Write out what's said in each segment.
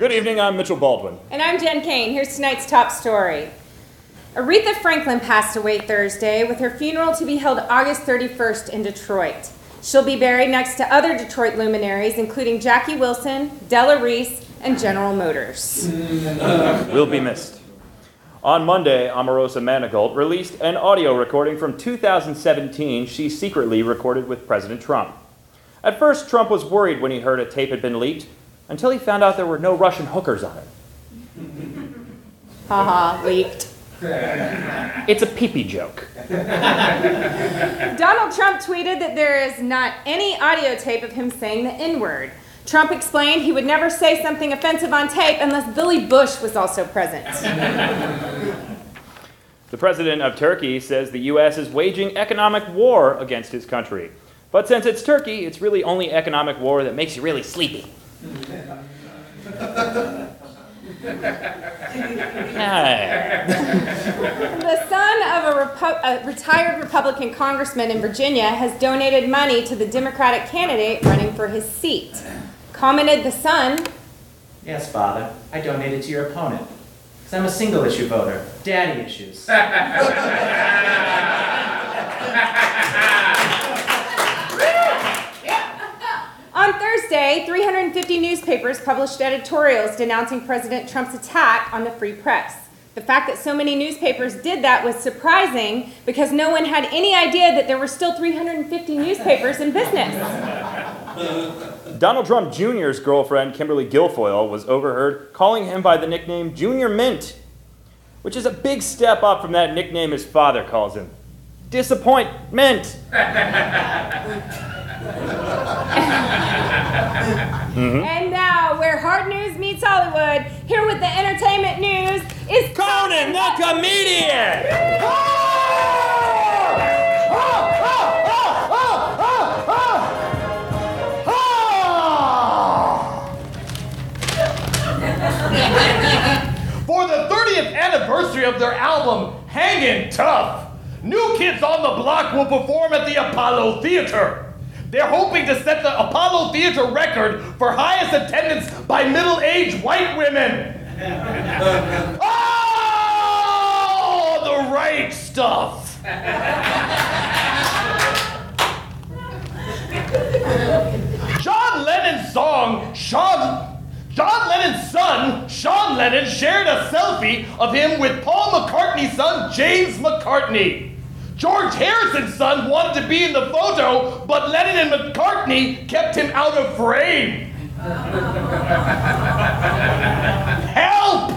Good evening, I'm Mitchel Baldwin. And I'm Jen Cain. Here's tonight's top story. Aretha Franklin passed away Thursday, with her funeral to be held August 31st in Detroit. She'll be buried next to other Detroit luminaries, including Jackie Wilson, Della Reese, and General Motors. Will be missed. On Monday, Omarosa Manigault released an audio recording from 2017 she secretly recorded with President Trump. At first, Trump was worried when he heard a tape had been leaked, until he found out there were no Russian hookers on it. Haha, leaked. It's a pee-pee joke. Donald Trump tweeted that there is not any audio tape of him saying the N-word. Trump explained he would never say something offensive on tape unless Billy Bush was also present. The president of Turkey says the U.S. is waging economic war against his country. But since it's Turkey, it's really only economic war that makes you really sleepy. The son of a retired Republican congressman in Virginia has donated money to the Democratic candidate running for his seat. Commented the son, "Yes, Father, I donated to your opponent. Because I'm a single-issue voter. Daddy issues." On Thursday, 350 newspapers published editorials denouncing President Trump's attack on the free press. The fact that so many newspapers did that was surprising because no one had any idea that there were still 350 newspapers in business. Donald Trump Jr.'s girlfriend, Kimberly Guilfoyle, was overheard calling him by the nickname Junior Mint, which is a big step up from that nickname his father calls him. Disappointment. And now, where hard news meets Hollywood, here with the entertainment news is Conan the Comedian! For the 30th anniversary of their album, Hangin' Tough, New Kids on the Block will perform at the Apollo Theater. They're hoping to set the Apollo Theater record for highest attendance by middle-aged white women. Oh, the right stuff. John Lennon's son, Sean Lennon, shared a selfie of him with Paul McCartney's son, James McCartney. George Harrison's son wanted to be in the photo, but Lennon and McCartney kept him out of frame. Help!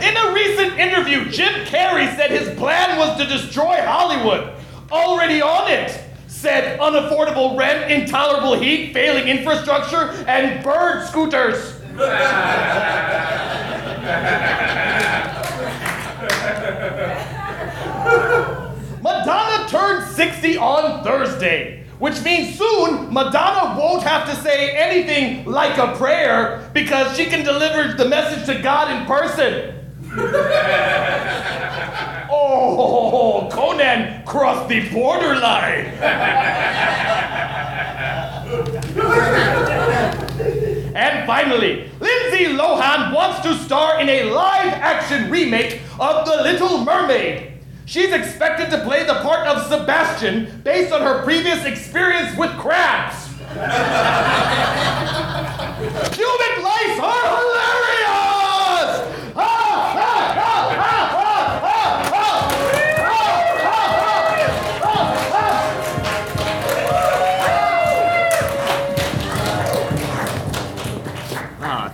In a recent interview, Jim Carrey said his plan was to destroy Hollywood. Already on it, said unaffordable rent, intolerable heat, failing infrastructure, and bird scooters. Madonna turned 60 on Thursday, which means soon Madonna won't have to say anything like a prayer because she can deliver the message to God in person. Oh, Conan crossed the borderline. And finally, Lindsay Lohan wants to star in a live-action remake of The Little Mermaid. She's expected to play the part of Sebastian based on her previous experience with crabs. Cubic lice are hilarious!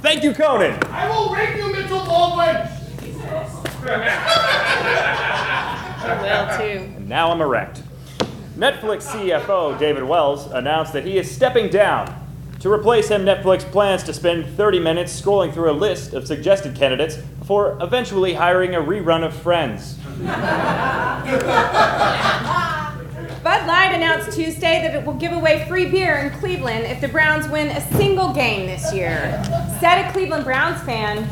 Thank you, Conan. I will rape you, Mitchel Baldwin! Will too. And now I'm erect. Netflix CFO David Wells announced that he is stepping down. To replace him, Netflix plans to spend 30 minutes scrolling through a list of suggested candidates before eventually hiring a rerun of Friends. Bud Light announced Tuesday that it will give away free beer in Cleveland if the Browns win a single game this year. Said a Cleveland Browns fan,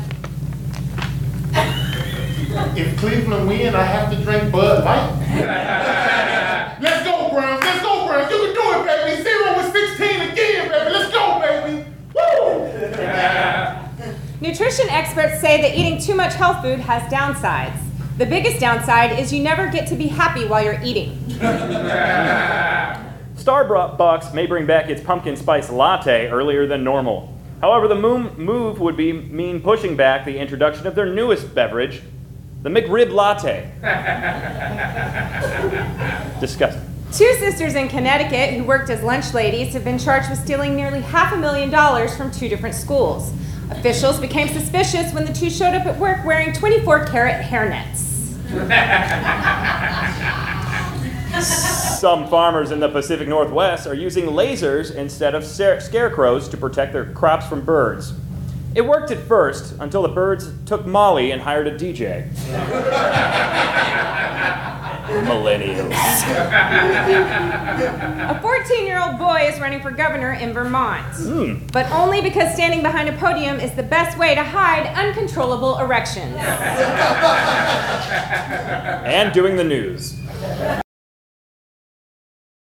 If Cleveland win, I have to drink Bud Light. Let's go, Browns! Let's go, Browns! Nutrition experts say that eating too much health food has downsides. The biggest downside is you never get to be happy while you're eating. Starbucks may bring back its pumpkin spice latte earlier than normal. However, the move would mean pushing back the introduction of their newest beverage, the McRib latte. Disgusting. Two sisters in Connecticut who worked as lunch ladies have been charged with stealing nearly $500,000 from two different schools. Officials became suspicious when the two showed up at work wearing 24-karat hairnets. Some farmers in the Pacific Northwest are using lasers instead of scarecrows to protect their crops from birds. It worked at first, until the birds took Molly and hired a DJ. Millennials. A 14-year-old boy is running for governor in Vermont, but only because standing behind a podium is the best way to hide uncontrollable erections. And doing the news.